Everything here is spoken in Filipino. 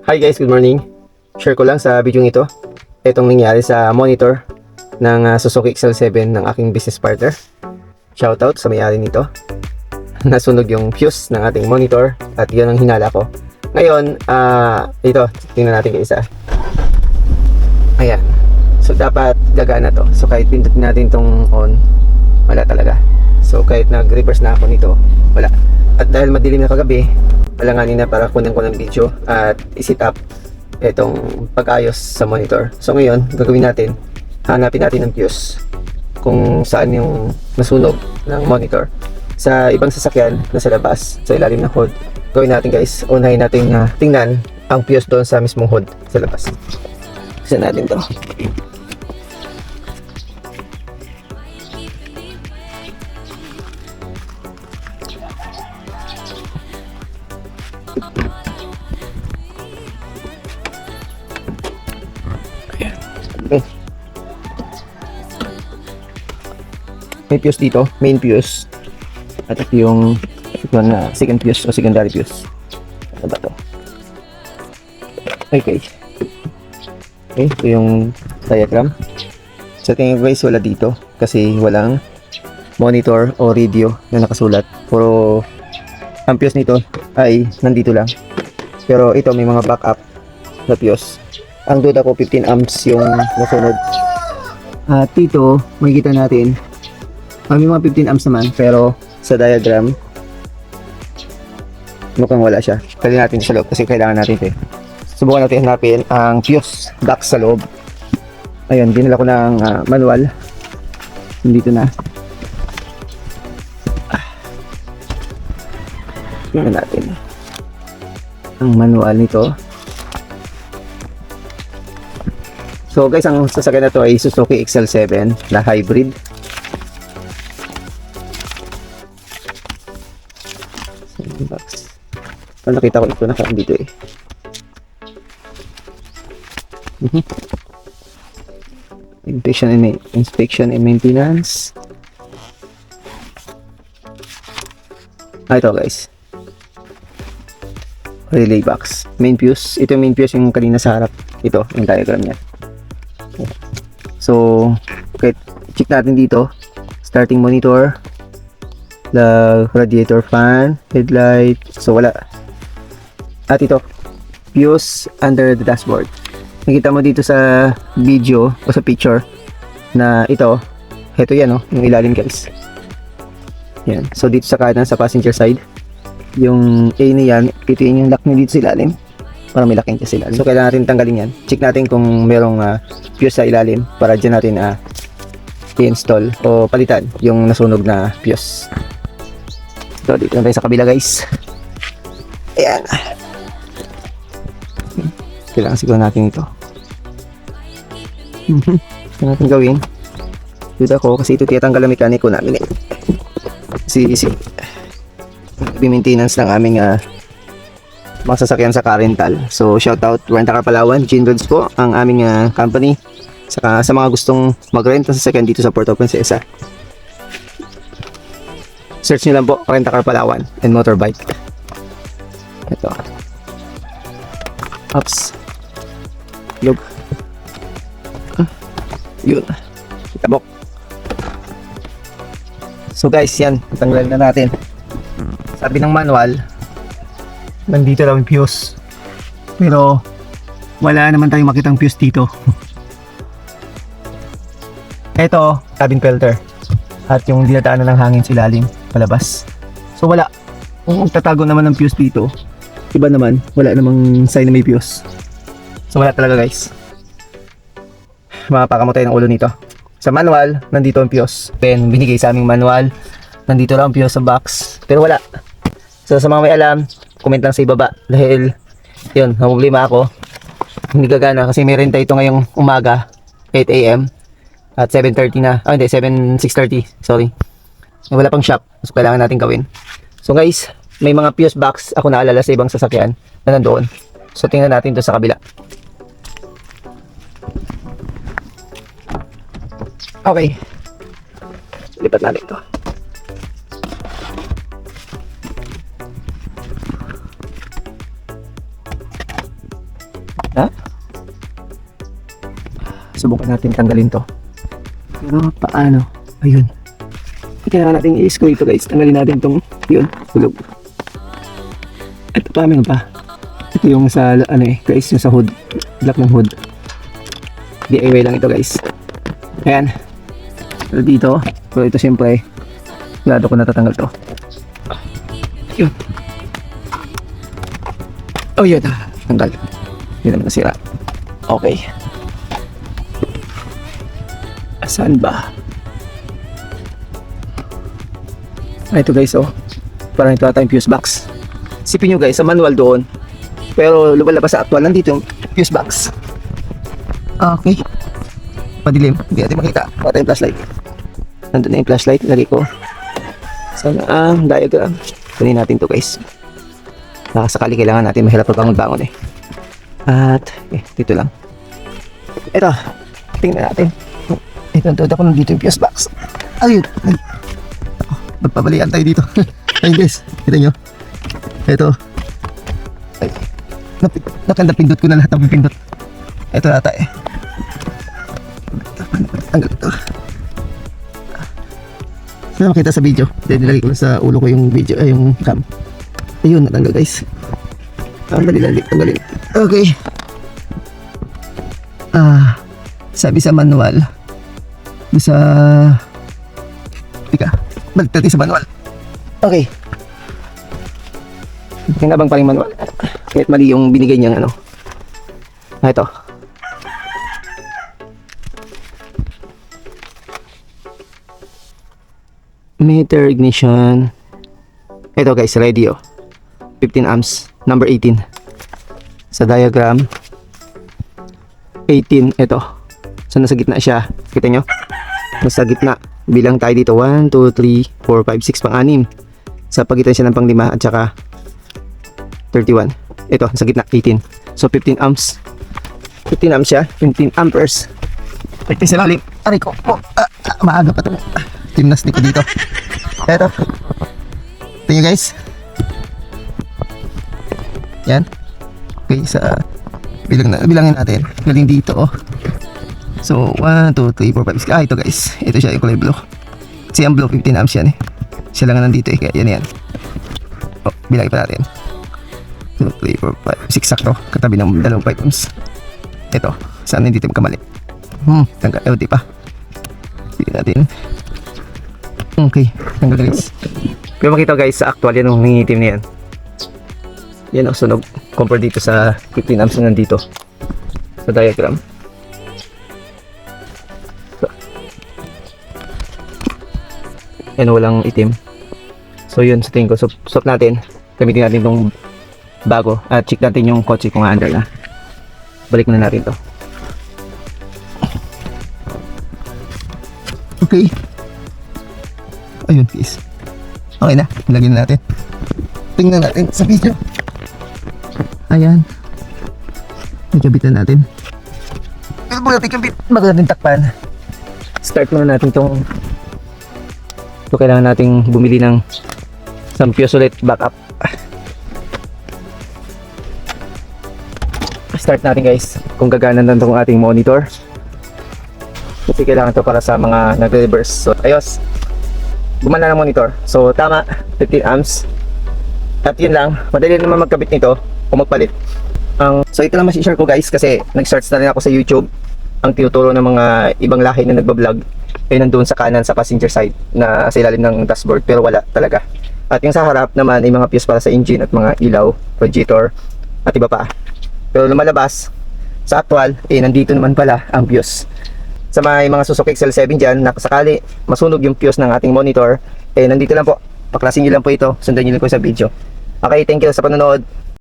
Hi guys, good morning. Share ko lang sa video ito itong nangyari sa monitor ng Suzuki XL7 ng aking business partner. Shoutout sa may-ari nito. Nasunog yung fuse ng ating monitor at yun ang hinala ko. Ngayon, ito, tingnan natin isa. Ayan. So dapat gagana to. So kahit pindutin natin itong on, wala talaga. So kahit nag-reverse na ako nito, wala. At dahil madilim na kagabi, alanganin na para kunin ko ng video at i-set up itong pag-ayos sa monitor. So ngayon, gagawin natin, hanapin natin ng fuse kung saan yung nasunog ng monitor. Sa ibang sasakyan na sa labas, sa ilalim ng hood, gawin natin guys, unahin natin tingnan ang fuse doon sa mismong hood sa labas. Isa natin to. Okay. May fuse dito, main fuse. At ito yung second fuse o secondary fuse. Ano ba to? Okay. Okay, ito yung diagram. Sa tingin ko guys, wala dito kasi walang monitor o radio na nakasulat. Puro ang fuse nito ay nandito lang. Pero ito may mga backup na fuse. Ang duda ko 15 amps yung nasunog. At dito makikita natin may mga 15 amps naman, pero sa diagram mukhang wala siya. Kali natin sa loob kasi kailangan natin ito. Subukan natin hanapin ang fuse box sa loob. Ayun, dinala ko ng manual. Dito na. Tingnan natin ang manual nito. So guys, ang sasakyan na to ay Suzuki XL7 na hybrid. Box. Nakita ko ito dito eh. Inspection and maintenance. Ito guys. Relay box. Main fuse. Ito yung main fuse yung kanina sa harap. Ito, yung diagram niya. So, okay, check natin dito. Starting monitor, the radiator fan, headlight. So, wala. At ito, fuse under the dashboard. Nakita mo dito sa video o sa picture na ito yan oh, yung ilalim guys. Yan. So, dito sa kanan sa passenger side, yung A na yan, ito yung lock niya dito sa ilalim. Para may locking sa ilalim. So, kailangan natin tanggalin yan. Check natin kung merong fuse sa ilalim para dyan natin i-install o palitan yung nasunog na fuse. So, dito na tayo sa kabila guys. Ayan. Kailangan siguro natin ito. Ito natin gawin. Dito ako kasi ito tiyatanggal ang mekaniko namin eh. Kasi maintenance ng aming mga sasakyan sa car rental. So shout out Rent a Car Palawan, Gene Roads po ang aming company. Saka sa mga gustong mag-rent ng sasakyan dito sa Port of Princesa, search nyo lang po Rent a Car Palawan and Motorbike. Ito. Ups. Log. Yun. Tabok. So guys, yan. Tanggalin na natin. Sabi ng manual, nandito lang yung fuse. Pero wala naman tayong makitang fuse dito. Ito, cabin filter. At yung dinadaanan ng hangin sa ilalim, palabas. So wala. Kung tatago naman ng fuse dito, iba naman, wala namang sign na may fuse. So wala talaga guys. Mapapakamo tayo ng ulo nito. Sa manual, nandito ang fuse. Then binigay sa aming manual, nandito lang ang fuse sa box. Pero wala. So sa mga may alam, comment lang sa ibaba dahil yun, problema ako, hindi gagana kasi may renta ito ngayong umaga 8 AM at 7:30 na, hindi 6:30, sorry, wala pang shop, so kailangan natin gawin. So guys, may mga fuse box ako naalala sa ibang sasakyan na nandoon, so tingnan natin ito sa kabila. Okay, lipat natin ito. subukan natin tanggalin to. Pero paano? Ayun. Kailangan natin i-screw ito guys. Tanggalin natin tong, yun, tulog. Ito pa, meron pa. Ito yung sa, ano guys, yung sa hood. Black ng hood. DIY lang ito guys. Ayan. Pero dito, pero ito siyempre, lado ko natatanggal to. Yun. Oh yun, tanggal. Hindi naman nasira. Okay. Asan ba? Ito guys, oh. Parang ito ata yung fuse box. Sipin nyo guys, sa manual doon. Pero lumalabas sa actual, nandito yung fuse box. Okay. Madilim, hindi natin makita. Pata yung flashlight. Nandun na yung flashlight, lagay ko. Sana ang diagram. Kunin natin to guys. Nakasakali kailangan natin, mahirap pagbangon-bangon eh. At, dito lang. Ito, tingnan natin. Ito, ako nandito yung fuse box. Ayun. Magpabalian tayo dito. Ayun guys, kita nyo. Ito. Ay, napindot ko na lahat ng pipindot. Ito ata eh. Tanggal ito. Sana makita sa video. Then nilagay ko sa ulo ko yung video, yung cam. Ayun, natanggal guys. Tanggalin. Okay. Sabi sa manual. Sa... Tika. Balik natin sa manual. Okay. Kinabang pa rin manual. Kahit mali yung binigay niyang ano. Ito. Meter ignition. Ito guys, radio. 15 amps. Number 18. Sa diagram. 18. Ito. So nasa gitna siya. Kita nyo? Nasa gitna. Bilang tayo dito, 1, 2, 3, 4, 5, 6, pang-6. Sa pagitan siya ng pang-5 at saka 31. Ito, sa gitna, 18. So, 15 amps. 15 amps siya, 15 amperes. Ito sa lalim. Aray ko. Maaga pa ito. Gymnastic ko dito. Ito. Ito nyo guys. Yan. Okay, sa bilangin natin. Galing dito, oh. So, 1, 2, 3, 4, 5, 6. Ito guys. Ito siya yung kulay blue. Kasi ang blue, 15 amps yan eh. Siya lang nandito eh. Kaya yan. Oh, bilangin pa natin. 2, 3, 4, 5, 6. Sakto. Katabi ng 2, 5 amps. Ito. Saan hindi tayo magkamali? Tanggal. Di pa. Sige natin. Okay. Tanggal guys. Pero makita guys, sa actual yan yung nangingitim na yan. Yan ang sunog. Compare dito sa 15 amps na nandito. Sa diagram. Yan, walang itim. So yun, sa tingin ko, swap natin. Gamitin natin itong bago. At check natin yung kotse kung under na. Balik muna natin to. Okay. Ayun guys. Okay na, ilagay na natin. Tingnan natin sa video. Ayan. Nagkabitan natin. Bago natin takpan. Start muna natin itong kailangan nating bumili ng some fuse ulit backup. Start natin guys kung gagana na itong ating monitor, kasi kailangan to para sa mga nagre-reverse. So ayos, gumana ng monitor. So tama, 15 amps. At yun lang, madali naman magkabit nito o magpalit. So ito lang masishare ko guys, kasi nag-search na rin ako sa YouTube. Ang tinuturo ng mga ibang lahi na nagbablog ay nandun sa kanan sa passenger side na sa ilalim ng dashboard, pero wala talaga. At yung sa harap naman ay mga fuse para sa engine at mga ilaw, radiator at iba pa. Pero lumalabas sa actual, nandito naman pala ang fuse. Sa mga Suzuki XL7 dyan, na sakali masunog yung fuse ng ating monitor, nandito lang po. Paklasin nyo lang po ito, sundan nyo lang po sa video. Okay, thank you sa panonood.